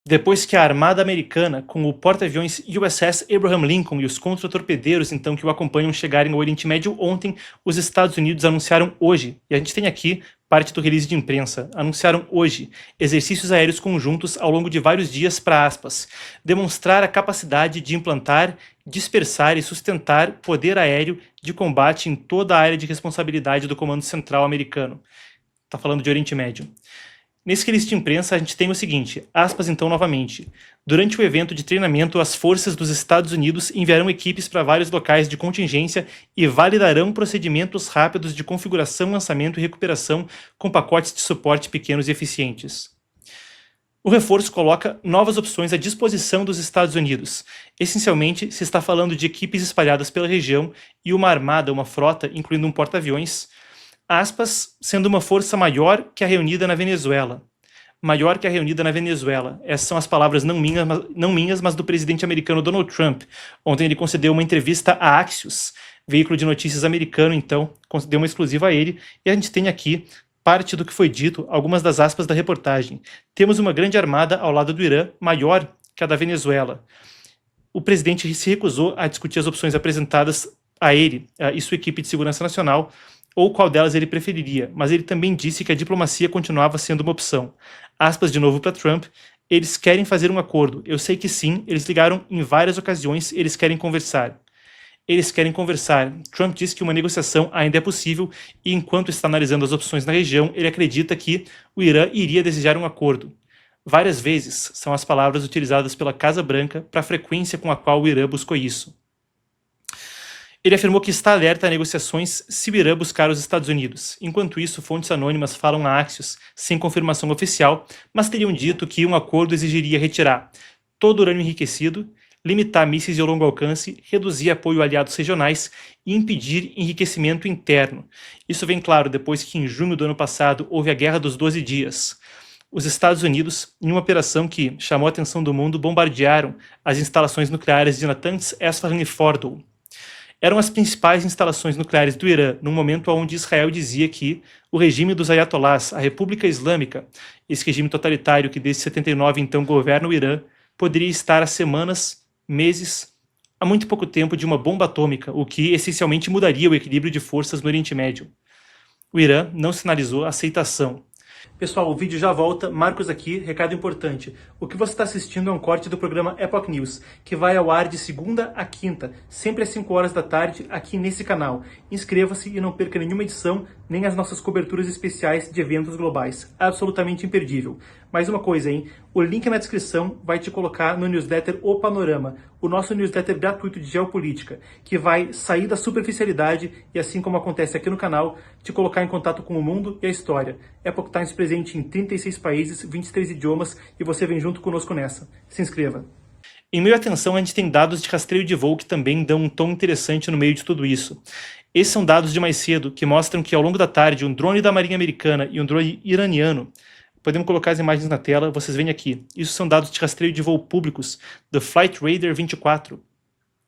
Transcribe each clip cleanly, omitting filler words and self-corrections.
Depois que a Armada Americana, com o porta-aviões USS Abraham Lincoln e os contra-torpedeiros então que o acompanham chegarem ao Oriente Médio ontem, os Estados Unidos anunciaram hoje, e a gente tem aqui parte do release de imprensa, anunciaram hoje exercícios aéreos conjuntos ao longo de vários dias para, aspas, demonstrar a capacidade de implantar, dispersar e sustentar poder aéreo de combate em toda a área de responsabilidade do Comando Central americano. Está falando de Oriente Médio. Nesse release de imprensa, a gente tem o seguinte, aspas então novamente. Durante o evento de treinamento, as forças dos Estados Unidos enviarão equipes para vários locais de contingência e validarão procedimentos rápidos de configuração, lançamento e recuperação com pacotes de suporte pequenos e eficientes. O reforço coloca novas opções à disposição dos Estados Unidos. Essencialmente, se está falando de equipes espalhadas pela região e uma armada, uma frota, incluindo um porta-aviões, aspas, sendo uma força maior que a reunida na Venezuela. Maior que a reunida na Venezuela. Essas são as palavras não minhas, mas do presidente americano Donald Trump. Ontem ele concedeu uma entrevista a Axios, veículo de notícias americano, então, concedeu uma exclusiva a ele, e a gente tem aqui parte do que foi dito, algumas das aspas da reportagem. Temos uma grande armada ao lado do Irã, maior que a da Venezuela. O presidente se recusou a discutir as opções apresentadas a ele e sua equipe de segurança nacional, ou qual delas ele preferiria, mas ele também disse que a diplomacia continuava sendo uma opção. Aspas de novo para Trump, eles querem fazer um acordo, eu sei que sim, eles ligaram em várias ocasiões, eles querem conversar. Eles querem conversar. Trump disse que uma negociação ainda é possível e enquanto está analisando as opções na região, ele acredita que o Irã iria desejar um acordo. Várias vezes são as palavras utilizadas pela Casa Branca para a frequência com a qual o Irã buscou isso. Ele afirmou que está alerta a negociações se o Irã buscar os Estados Unidos. Enquanto isso, fontes anônimas falam a Axios, sem confirmação oficial, mas teriam dito que um acordo exigiria retirar todo o urânio enriquecido, limitar mísseis de longo alcance, reduzir apoio a aliados regionais e impedir enriquecimento interno. Isso vem claro depois que em junho do ano passado houve a Guerra dos 12 Dias. Os Estados Unidos, em uma operação que chamou a atenção do mundo, bombardearam as instalações nucleares de Natanz, Esfahan e Fordow. Eram as principais instalações nucleares do Irã, num momento onde Israel dizia que o regime dos ayatollahs, a República Islâmica, esse regime totalitário que desde 79 então governa o Irã, poderia estar há semanas, meses, há muito pouco tempo de uma bomba atômica, o que essencialmente mudaria o equilíbrio de forças no Oriente Médio. O Irã não sinalizou aceitação. Pessoal, o vídeo já volta, Marcos aqui, recado importante. O que você está assistindo é um corte do programa Epoch News, que vai ao ar de segunda a quinta, sempre às 5 horas da tarde, aqui nesse canal. Inscreva-se e não perca nenhuma edição, nem as nossas coberturas especiais de eventos globais. Absolutamente imperdível. Mais uma coisa, hein? O link na descrição vai te colocar no newsletter O Panorama, o nosso newsletter gratuito de geopolítica, que vai sair da superficialidade e, assim como acontece aqui no canal, te colocar em contato com o mundo e a história. Epoch Times presente em 36 países, 23 idiomas e você vem junto conosco nessa. Se inscreva. Em meio à atenção, a gente tem dados de rastreio de voo que também dão um tom interessante no meio de tudo isso. Esses são dados de mais cedo que mostram que ao longo da tarde um drone da Marinha Americana e um drone iraniano, podemos colocar as imagens na tela, vocês veem aqui. Isso são dados de rastreio de voo públicos do Flight Radar 24.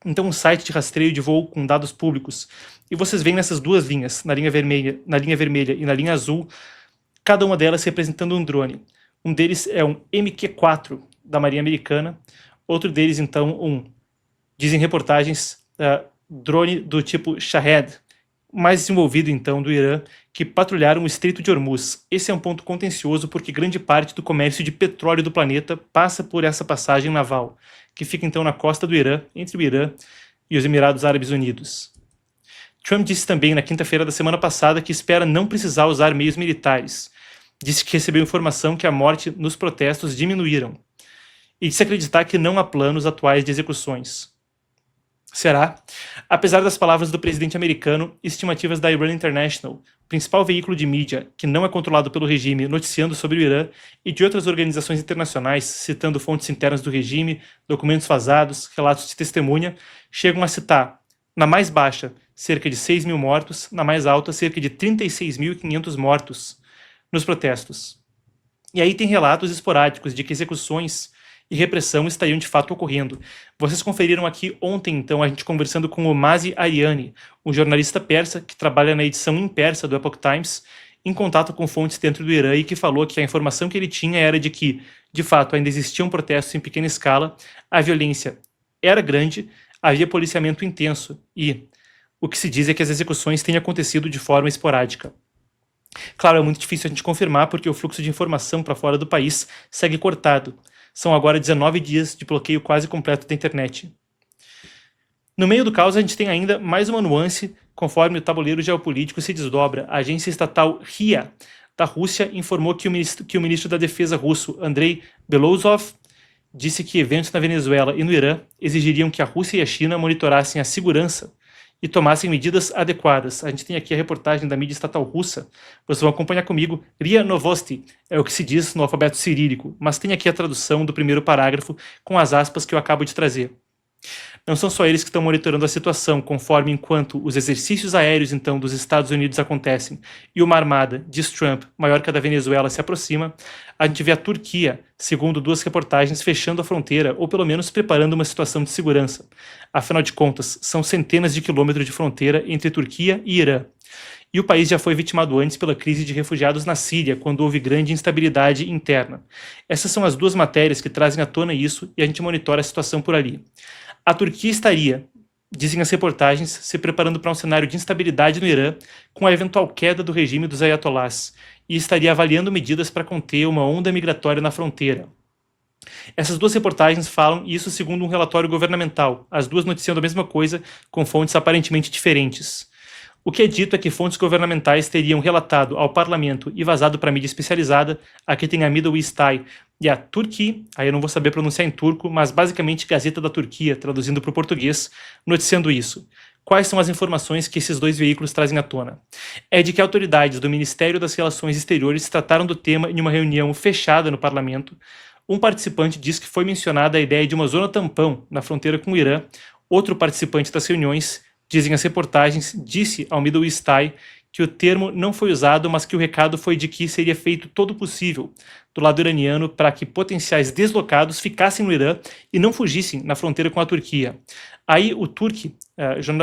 Então um site de rastreio de voo com dados públicos. E vocês veem nessas duas linhas, na linha vermelha e na linha azul, cada uma delas representando um drone. Um deles é um MQ-4 da Marinha Americana, outro deles então dizem reportagens, drone do tipo Shahed, mais desenvolvido então do Irã, que patrulharam o Estreito de Hormuz. Esse é um ponto contencioso porque grande parte do comércio de petróleo do planeta passa por essa passagem naval, que fica então na costa do Irã, entre o Irã e os Emirados Árabes Unidos. Trump disse também na quinta-feira da semana passada que espera não precisar usar meios militares. Disse que recebeu informação que a morte nos protestos diminuíram. E disse acreditar que não há planos atuais de execuções. Será? Apesar das palavras do presidente americano, estimativas da Iran International, principal veículo de mídia que não é controlado pelo regime, noticiando sobre o Irã, e de outras organizações internacionais, citando fontes internas do regime, documentos vazados, relatos de testemunha, chegam a citar, na mais baixa, cerca de 6 mil mortos, na mais alta, cerca de 36.500 mortos nos protestos. E aí tem relatos esporádicos de que execuções e repressão estariam de fato ocorrendo. Vocês conferiram aqui ontem, então, a gente conversando com o Mazi Ariani, um jornalista persa que trabalha na edição em persa do Epoch Times, em contato com fontes dentro do Irã e que falou que a informação que ele tinha era de que, De fato, ainda existiam protestos em pequena escala, a violência era grande, havia policiamento intenso e o que se diz é que as execuções têm acontecido de forma esporádica. Claro, é muito difícil a gente confirmar porque o fluxo de informação para fora do país segue cortado. São agora 19 dias de bloqueio quase completo da internet. No meio do caos, a gente tem ainda mais uma nuance, conforme o tabuleiro geopolítico se desdobra. A agência estatal RIA da Rússia informou que o ministro da Defesa russo, Andrei Belousov, disse que eventos na Venezuela e no Irã exigiriam que a Rússia e a China monitorassem a segurança e tomassem medidas adequadas. A gente tem aqui a reportagem da mídia estatal russa. Vocês vão acompanhar comigo. RIA Novosti é o que se diz no alfabeto cirílico, mas tem aqui a tradução do primeiro parágrafo com as aspas que eu acabo de trazer. Não são só eles que estão monitorando a situação, conforme enquanto os exercícios aéreos, então, dos Estados Unidos acontecem e uma armada, diz Trump, maior que a da Venezuela se aproxima, a gente vê a Turquia, segundo duas reportagens, fechando a fronteira ou pelo menos preparando uma situação de segurança. Afinal de contas, são centenas de quilômetros de fronteira entre Turquia e Irã. E o país já foi vitimado antes pela crise de refugiados na Síria, quando houve grande instabilidade interna. Essas são as duas matérias que trazem à tona isso e a gente monitora a situação por ali. A Turquia estaria, dizem as reportagens, se preparando para um cenário de instabilidade no Irã, com a eventual queda do regime dos ayatollahs, e estaria avaliando medidas para conter uma onda migratória na fronteira. Essas duas reportagens falam isso segundo um relatório governamental, as duas noticiando a mesma coisa, com fontes aparentemente diferentes. O que é dito é que fontes governamentais teriam relatado ao parlamento e vazado para a mídia especializada, aqui tem a Middle East Eye e a Turki, aí eu não vou saber pronunciar em turco, mas basicamente Gazeta da Turquia, traduzindo para o português, noticiando isso. Quais são as informações que esses dois veículos trazem à tona? É de que autoridades do Ministério das Relações Exteriores trataram do tema em uma reunião fechada no parlamento. Um participante diz que foi mencionada a ideia de uma zona tampão na fronteira com o Irã. Outro participante das reuniões, dizem as reportagens, disse ao Middle East Eye que o termo não foi usado, mas que o recado foi de que seria feito todo o possível do lado iraniano para que potenciais deslocados ficassem no Irã e não fugissem na fronteira com a Turquia. Aí o Turki,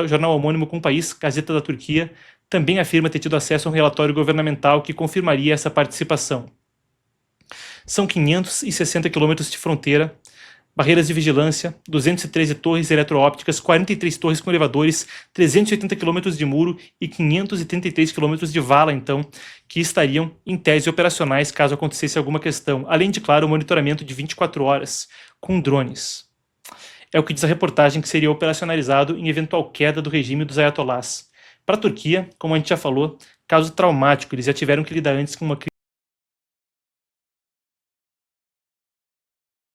jornal homônimo com o país, Gazeta da Turquia, também afirma ter tido acesso a um relatório governamental que confirmaria essa participação. São 560 quilômetros de fronteira, barreiras de vigilância, 213 torres eletroópticas, 43 torres com elevadores, 380 quilômetros de muro e 533 quilômetros de vala, então, que estariam em tese operacionais caso acontecesse alguma questão, além de, claro, o monitoramento de 24 horas com drones. É o que diz a reportagem que seria operacionalizado em eventual queda do regime dos ayatollahs. Para a Turquia, como a gente já falou, caso traumático, eles já tiveram que lidar antes com uma crise